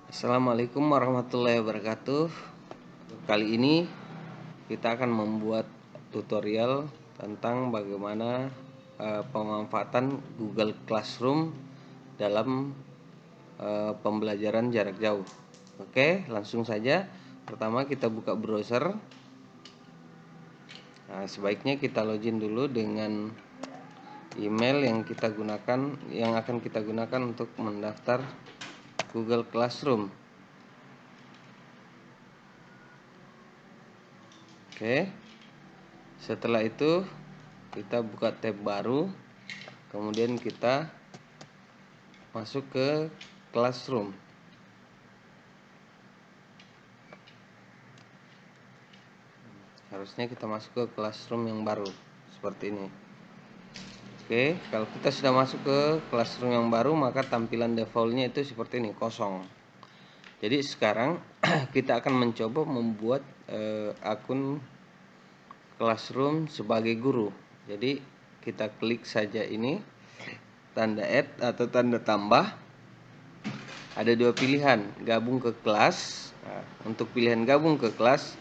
Assalamualaikum warahmatullahi wabarakatuh. Kali ini kita akan membuat tutorial tentang bagaimana pemanfaatan Google Classroom dalam pembelajaran jarak jauh. Oke, langsung saja. Pertama kita buka browser. Nah, sebaiknya kita login dulu dengan email yang akan kita gunakan untuk mendaftar Google Classroom. Oke. Setelah itu kita buka tab baru, kemudian kita masuk ke Classroom. Harusnya kita masuk ke Classroom yang baru seperti ini. Oke, kalau kita sudah masuk ke Classroom yang baru, maka tampilan defaultnya itu seperti ini, kosong. Jadi sekarang kita akan mencoba membuat akun Classroom sebagai guru. Jadi kita klik saja ini tanda add atau tanda tambah. Ada dua pilihan, gabung ke kelas. Nah, untuk pilihan gabung ke kelas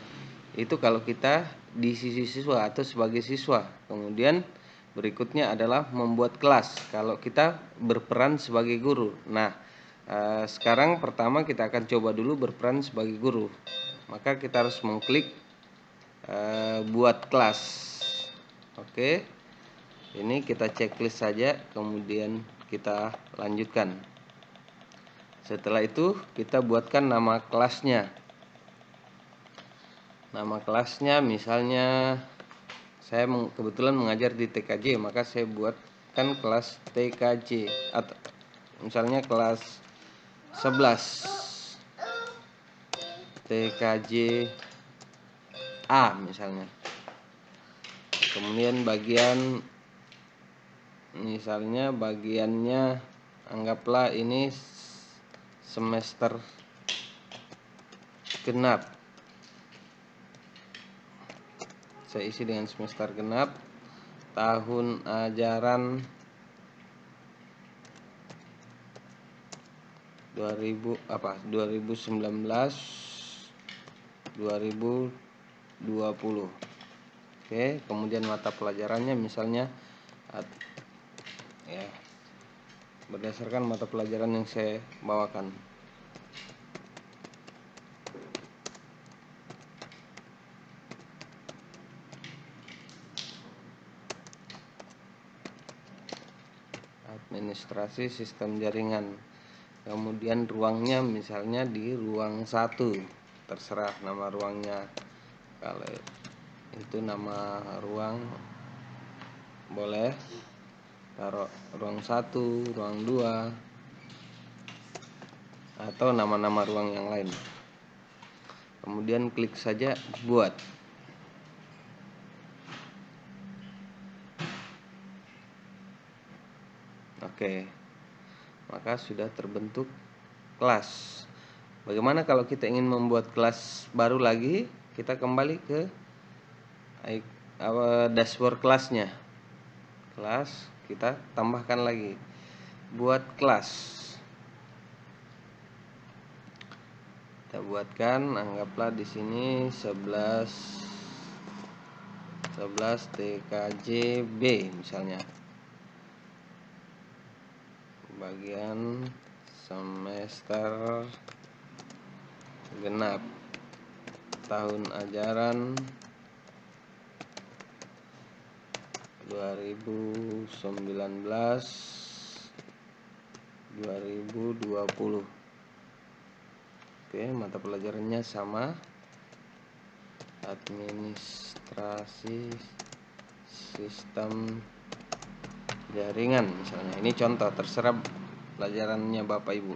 itu kalau kita di sisi siswa atau sebagai siswa. Kemudian berikutnya adalah membuat kelas kalau kita berperan sebagai guru. Nah, sekarang pertama kita akan coba dulu berperan sebagai guru. Maka kita harus mengklik buat kelas. Oke, ini kita checklist saja, kemudian kita lanjutkan. Setelah itu kita buatkan nama kelasnya. Nama kelasnya misalnya saya kebetulan mengajar di TKJ, maka saya buatkan kelas TKJ atau misalnya kelas 11 TKJ A misalnya. Kemudian bagian misalnya bagiannya anggaplah ini semester genap. Saya isi dengan semester genap, tahun ajaran 2019-2020. Oke, kemudian mata pelajarannya misalnya ya berdasarkan mata pelajaran yang saya bawakan. Administrasi sistem jaringan. Kemudian ruangnya misalnya di ruang 1, terserah nama ruangnya. Kalau itu nama ruang boleh taruh ruang 1, ruang 2, atau nama-nama ruang yang lain. Kemudian klik saja buat. Oke, maka sudah terbentuk kelas. Bagaimana kalau kita ingin membuat kelas baru lagi? Kita kembali ke dashboard kelasnya. Kelas, kita tambahkan lagi buat kelas. Kita buatkan, anggaplah di sini 11 TKJ B misalnya. Bagian semester genap, tahun ajaran 2019-2020. Oke, mata pelajarannya sama, administrasi sistem jaringan misalnya. Ini contoh, terserah pelajarannya Bapak Ibu.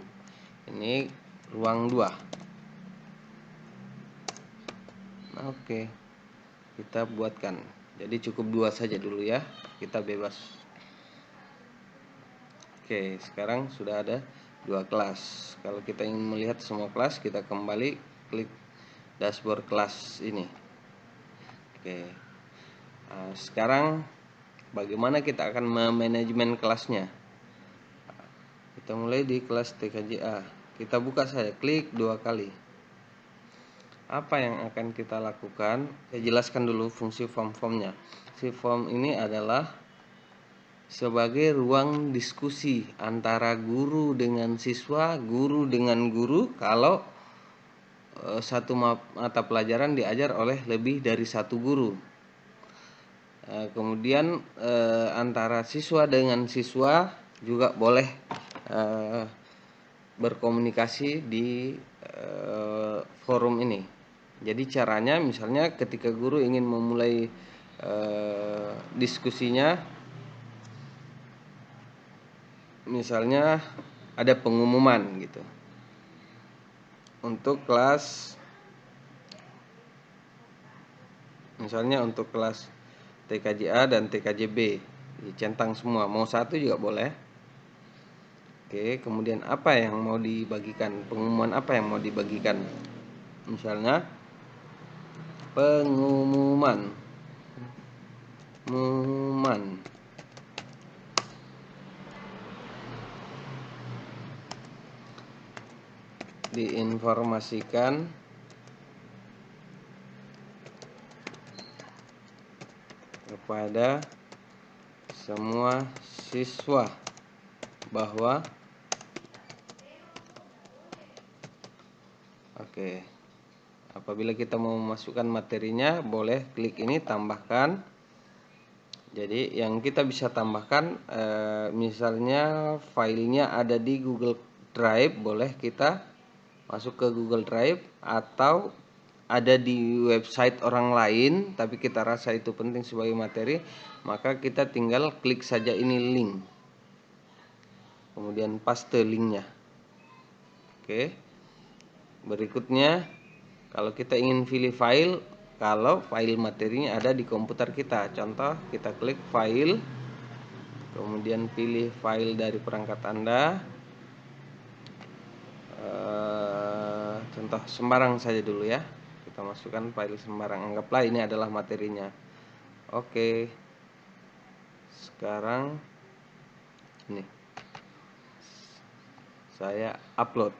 Ini ruang 2. Nah, oke, kita buatkan. Jadi cukup 2 saja dulu ya, kita bebas. Oke, sekarang sudah ada 2 kelas. Kalau kita ingin melihat semua kelas, kita kembali klik dashboard kelas ini. Oke, sekarang bagaimana kita akan memanajemen kelasnya? Kita mulai di kelas TKJA. Kita buka saja, klik 2 kali. Apa yang akan kita lakukan? Saya jelaskan dulu fungsi form-formnya. Si form ini adalah sebagai ruang diskusi antara guru dengan siswa, guru dengan guru, kalau satu mata pelajaran diajar oleh lebih dari satu guru. Kemudian antara siswa dengan siswa juga boleh berkomunikasi di forum ini. Jadi caranya misalnya ketika guru ingin memulai diskusinya, misalnya ada pengumuman gitu untuk kelas, misalnya untuk kelas TKJA dan TKJB, dicentang semua, mau satu juga boleh. Oke, kemudian apa yang mau dibagikan, pengumuman apa yang mau dibagikan, misalnya pengumuman diinformasikan kepada semua siswa bahwa apabila kita mau memasukkan materinya, boleh klik ini tambahkan. Jadi yang kita bisa tambahkan misalnya filenya ada di Google Drive, boleh kita masuk ke Google Drive, atau ada di website orang lain tapi kita rasa itu penting sebagai materi, maka kita tinggal klik saja ini link, kemudian paste linknya. Oke, berikutnya kalau kita ingin pilih file, kalau file materinya ada di komputer kita, contoh kita klik file, kemudian pilih file dari perangkat Anda, contoh Sembarang saja dulu ya, kita masukkan file Sembarang, anggaplah ini adalah materinya. Oke, sekarang ini saya upload.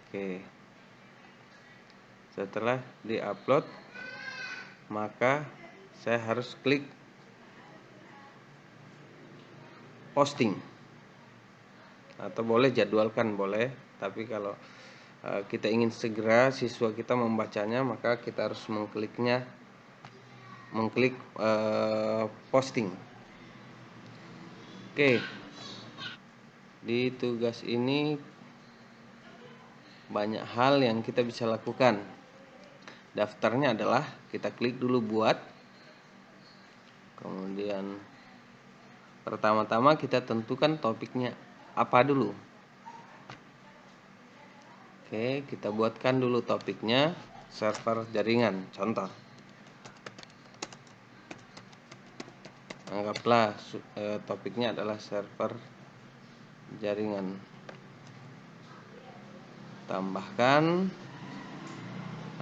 Oke, setelah di-upload, maka saya harus klik posting, atau boleh jadwalkan, boleh. Tapi kalau kita ingin segera siswa kita membacanya, maka kita harus mengklik posting. Oke, di tugas ini banyak hal yang kita bisa lakukan. Daftarnya adalah kita klik dulu buat, kemudian pertama-tama kita tentukan topiknya apa dulu. Oke, kita buatkan dulu topiknya server jaringan, contoh. Anggaplah topiknya adalah server jaringan. Tambahkan.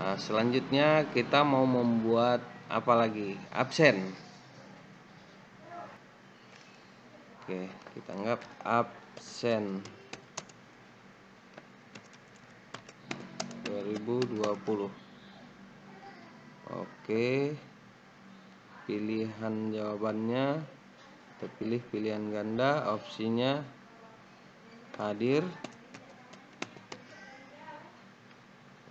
Nah, selanjutnya kita mau membuat apa lagi? Absen. Oke, kita anggap absen 2020. Oke, pilihan jawabannya kita pilih pilihan ganda, opsinya hadir.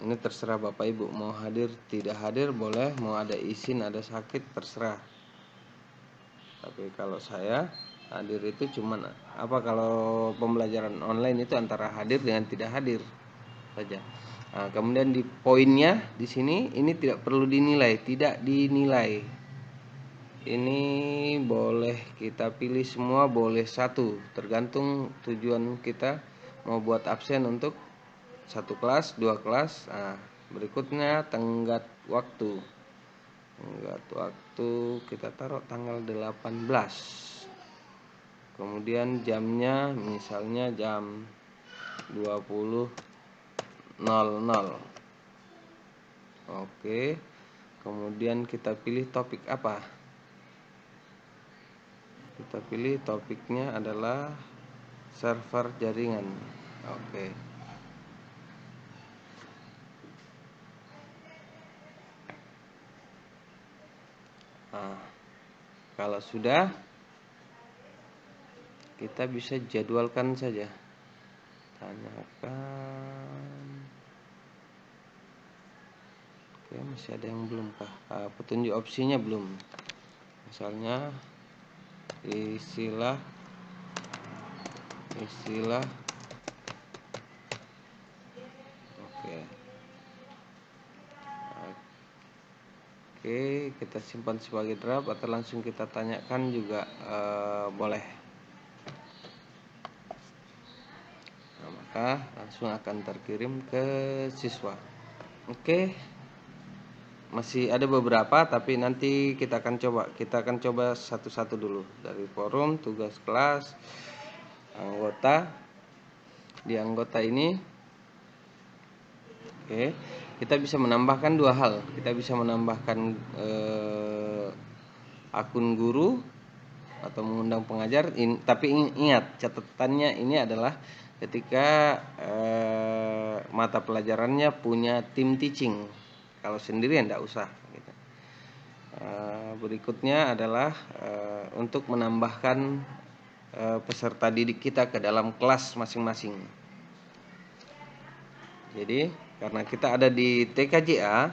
Ini terserah Bapak Ibu, mau hadir tidak hadir boleh, mau ada izin ada sakit terserah. Tapi kalau saya hadir itu cuman kalau pembelajaran online itu antara hadir dengan tidak hadir saja. Nah, kemudian di poinnya di sini ini tidak perlu dinilai, tidak dinilai. Ini boleh kita pilih semua, boleh satu, tergantung tujuan kita mau buat absen untuk satu kelas, 2 kelas. Nah, berikutnya tenggat waktu. Tenggat waktu kita taruh tanggal 18. Kemudian jamnya misalnya jam 20.00. Oke. Kemudian kita pilih topik apa? Kita pilih topiknya adalah server jaringan. Oke. Nah, kalau sudah, kita bisa jadwalkan saja. Tanyakan. Oke, masih ada yang belum kah? Petunjuk opsinya belum. Misalnya istilah oke. Oke, kita simpan sebagai draft atau langsung kita tanyakan juga boleh. Nah, maka langsung akan terkirim ke siswa. Oke. Masih ada beberapa, tapi nanti kita akan coba satu-satu dulu. Dari forum, tugas kelas, anggota. Di anggota ini, oke, kita bisa menambahkan dua hal. Kita bisa menambahkan akun guru atau mengundang pengajar. Tapi ingat, catatannya ini adalah ketika mata pelajarannya punya tim teaching. Kalau sendirian tidak usah. Gitu. Berikutnya adalah untuk menambahkan peserta didik kita ke dalam kelas masing-masing. Jadi karena kita ada di TKJA,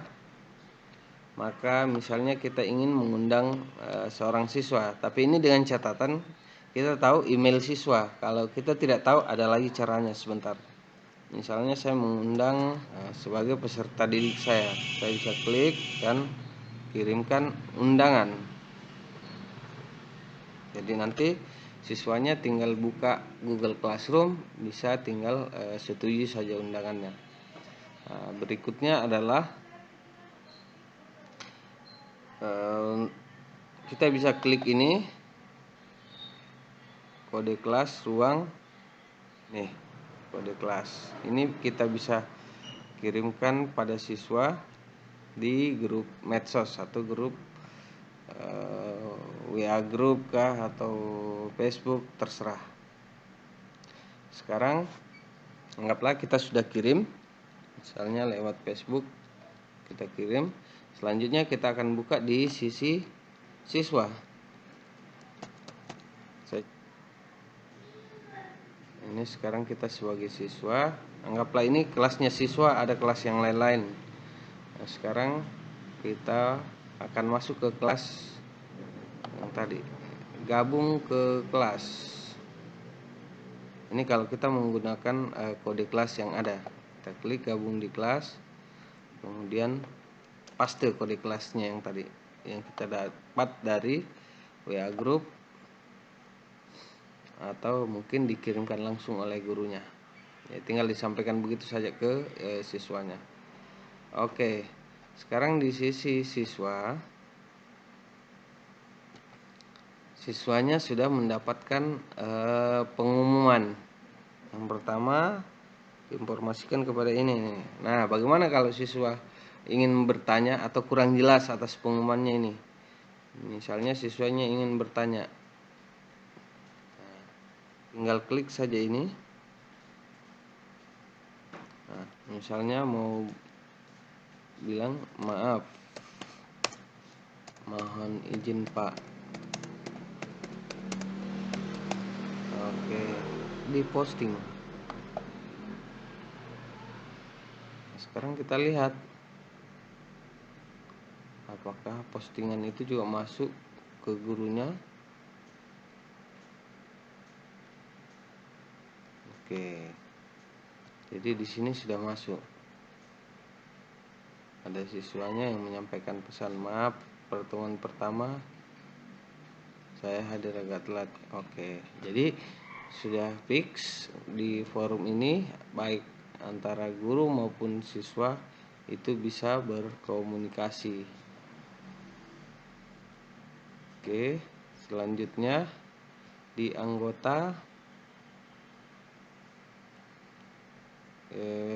maka misalnya kita ingin mengundang seorang siswa, tapi ini dengan catatan kita tahu email siswa. Kalau kita tidak tahu, ada lagi caranya. Sebentar. Misalnya saya mengundang sebagai peserta didik saya bisa klik dan kirimkan undangan. Jadi nanti siswanya tinggal buka Google Classroom, bisa tinggal setujui saja undangannya. Nah, berikutnya adalah kita bisa klik ini, kode kelas ruang, nih kode kelas. Ini kita bisa kirimkan pada siswa di grup medsos atau grup WA grup kah atau Facebook, terserah. Sekarang anggaplah kita sudah kirim, misalnya lewat Facebook kita kirim. Selanjutnya kita akan buka di sisi siswa. Ini sekarang kita sebagai siswa, anggaplah ini kelasnya siswa, ada kelas yang lain-lain. Nah, sekarang kita akan masuk ke kelas yang tadi, gabung ke kelas. Ini kalau kita menggunakan kode kelas yang ada, kita klik gabung di kelas, kemudian paste kode kelasnya yang tadi yang kita dapat dari WA group atau mungkin dikirimkan langsung oleh gurunya. Ya, tinggal disampaikan begitu saja ke siswanya. Oke, sekarang di sisi siswa, siswanya sudah mendapatkan pengumuman. Yang pertama, informasikan kepada ini. Nah, bagaimana kalau siswa ingin bertanya atau kurang jelas atas pengumumannya ini? Misalnya siswanya ingin bertanya, tinggal klik saja ini. Nah, misalnya mau bilang maaf, mohon izin Pak. Oke, di posting. Sekarang kita lihat apakah postingan itu juga masuk ke gurunya. Oke, jadi di sini sudah masuk. Ada siswanya yang menyampaikan pesan, maaf pertemuan pertama saya hadir agak telat. Oke, jadi sudah fix di forum ini, baik antara guru maupun siswa itu bisa berkomunikasi. Oke, selanjutnya di anggota,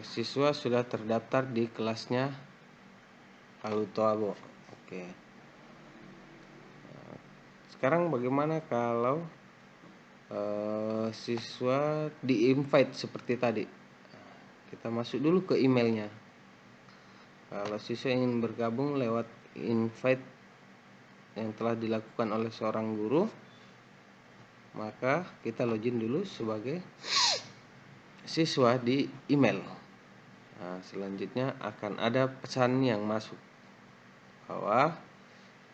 siswa sudah terdaftar di kelasnya Alutoabo. Oke. sekarang bagaimana kalau siswa di invite seperti tadi? Kita masuk dulu ke emailnya. Kalau siswa ingin bergabung lewat invite yang telah dilakukan oleh seorang guru, maka kita login dulu sebagai siswa di email. Nah, selanjutnya akan ada pesan yang masuk bahwa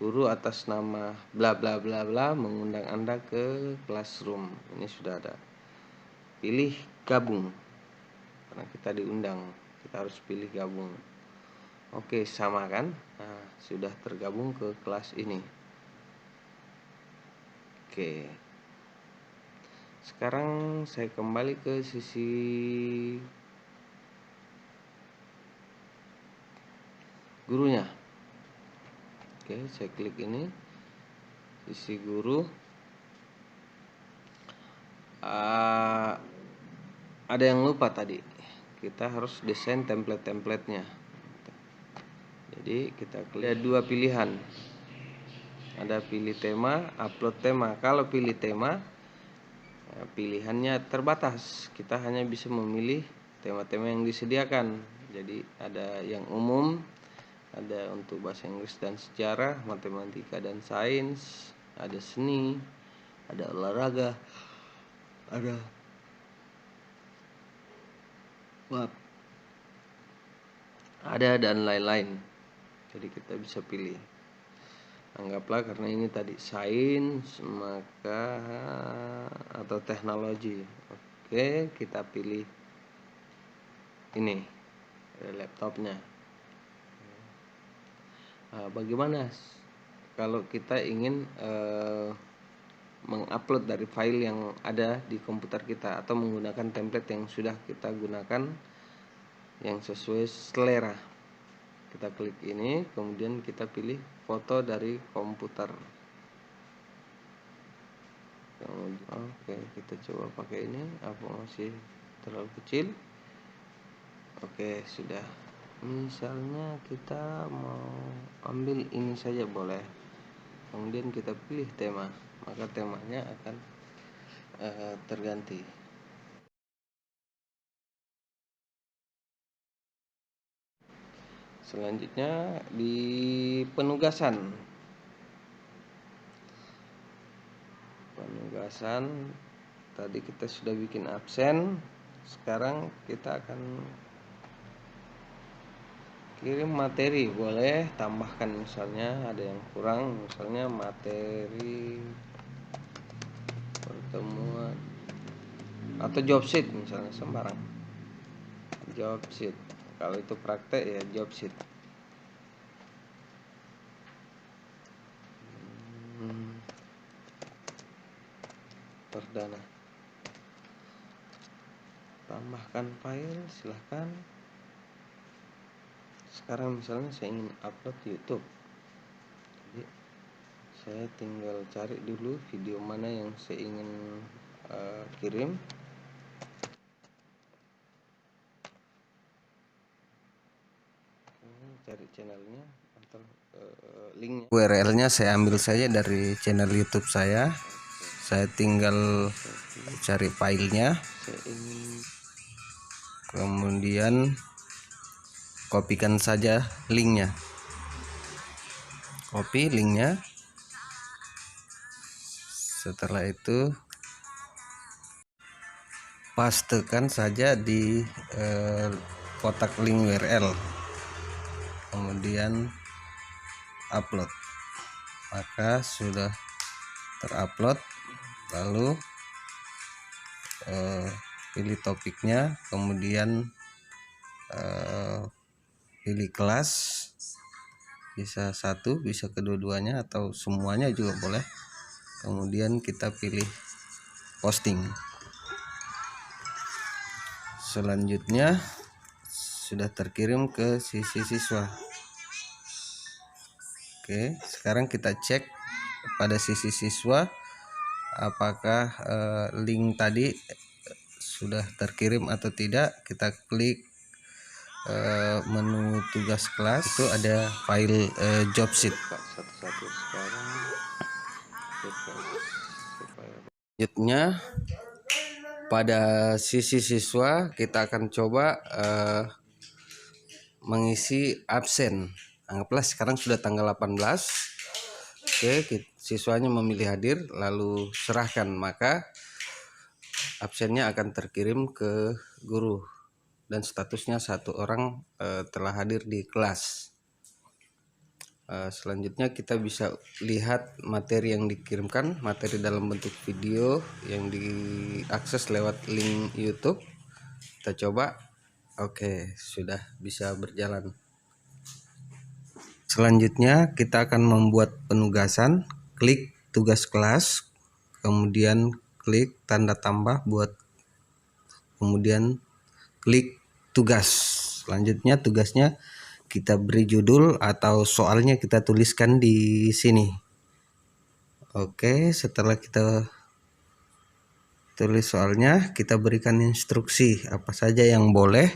guru atas nama bla bla bla bla mengundang Anda ke classroom. Ini sudah ada. Pilih gabung. Karena kita diundang, kita harus pilih gabung. Oke, sama kan? Nah, sudah tergabung ke kelas ini. Oke. Sekarang saya kembali ke sisi gurunya. Oke, saya klik ini. Sisi guru. Ada yang lupa tadi. Kita harus desain template-templatenya. Jadi kita klik. Ada dua pilihan. Ada pilih tema, upload tema. Kalau pilih tema, pilihannya terbatas. Kita hanya bisa memilih tema-tema yang disediakan. Jadi ada yang umum, ada untuk bahasa Inggris dan sejarah, matematika dan sains, ada seni, ada olahraga, ada dan lain-lain. Jadi kita bisa pilih. Anggaplah karena ini tadi sains, maka atau teknologi. Oke, kita pilih ini laptopnya. Nah, bagaimana kalau kita ingin mengupload dari file yang ada di komputer kita atau menggunakan template yang sudah kita gunakan yang sesuai selera? Kita klik ini, kemudian kita pilih foto dari komputer. Oke, kita coba pakai ini. Apa masih terlalu kecil? Oke, sudah. Misalnya kita mau ambil ini saja boleh. Kemudian kita pilih tema, maka temanya akan terganti. Selanjutnya di penugasan. Tadi kita sudah bikin absen. Sekarang kita akan kirim materi, boleh tambahkan misalnya ada yang kurang, misalnya materi pertemuan atau job sheet misalnya, sembarang job sheet. Kalau itu praktek ya job sheet. Perdana, tambahkan file, silahkan. Sekarang misalnya saya ingin upload YouTube, jadi saya tinggal cari dulu video mana yang saya ingin kirim. Cari channelnya atau linknya. URL-nya saya ambil saja dari channel YouTube saya. Saya tinggal cari filenya, kemudian kopikan saja linknya. Copy linknya. Setelah itu pastekan saja di kotak link URL, kemudian upload, maka sudah terupload. Lalu pilih topiknya, kemudian pilih kelas, bisa satu, bisa kedua-duanya atau semuanya juga boleh. Kemudian kita pilih posting. Selanjutnya sudah terkirim ke sisi siswa. Oke, sekarang kita cek pada sisi siswa apakah link tadi sudah terkirim atau tidak. Kita klik menu tugas kelas, itu ada file job sheet. Satu-satu sekarang Selanjutnya pada sisi siswa kita akan coba mengisi absen. Anggaplah sekarang sudah tanggal 18. Oke, siswanya memilih hadir lalu serahkan, maka absennya akan terkirim ke guru dan statusnya satu orang telah hadir di kelas. Selanjutnya kita bisa lihat materi yang dikirimkan, materi dalam bentuk video yang diakses lewat link YouTube. Kita coba. Oke, sudah bisa berjalan. Selanjutnya kita akan membuat penugasan. Klik tugas kelas, kemudian klik tanda tambah buat, kemudian klik tugas. Selanjutnya tugasnya kita beri judul atau soalnya kita tuliskan di sini. Oke, setelah kita tulis soalnya, kita berikan instruksi apa saja yang boleh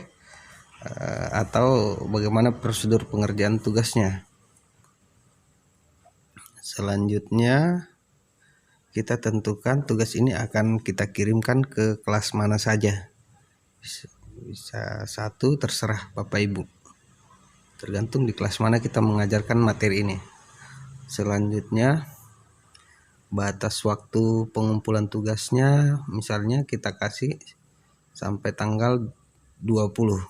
atau bagaimana prosedur pengerjaan tugasnya. Selanjutnya kita tentukan tugas ini akan kita kirimkan ke kelas mana saja. Bisa satu, terserah Bapak Ibu. Tergantung di kelas mana kita mengajarkan materi ini. Selanjutnya batas waktu pengumpulan tugasnya misalnya kita kasih sampai tanggal 20.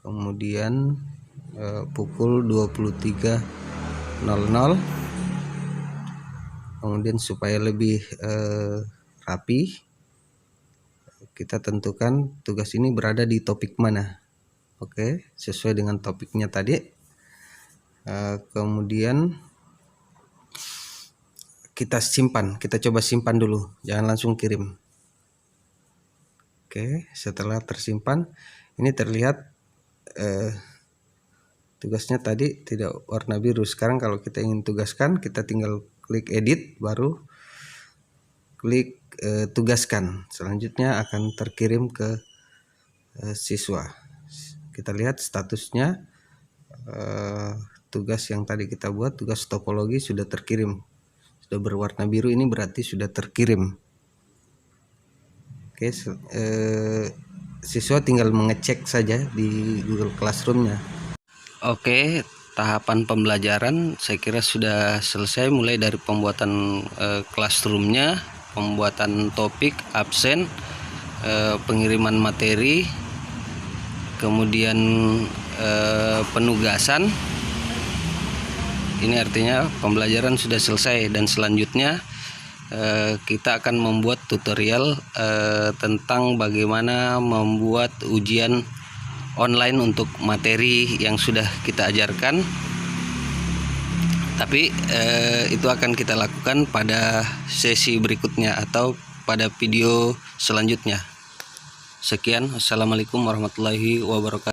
Kemudian pukul 23.00. Kemudian supaya lebih rapi, kita tentukan tugas ini berada di topik mana. Oke, sesuai dengan topiknya tadi. Kemudian kita simpan, kita coba simpan dulu, jangan langsung kirim. Oke, setelah tersimpan, ini terlihat tugasnya tadi tidak warna biru. Sekarang kalau kita ingin tugaskan, kita tinggal klik edit, baru klik tugaskan. Selanjutnya akan terkirim ke siswa. Kita lihat statusnya, tugas yang tadi kita buat, tugas topologi sudah terkirim, sudah berwarna biru, ini berarti sudah terkirim. Oke, siswa tinggal mengecek saja di Google Classroom-nya. Oke, tahapan pembelajaran saya kira sudah selesai, mulai dari pembuatan classroom-nya, pembuatan topik, absen, pengiriman materi, kemudian penugasan. Ini artinya pembelajaran sudah selesai, dan selanjutnya kita akan membuat tutorial tentang bagaimana membuat ujian online untuk materi yang sudah kita ajarkan. Tapi itu akan kita lakukan pada sesi berikutnya atau pada video selanjutnya. Sekian, assalamualaikum warahmatullahi wabarakatuh.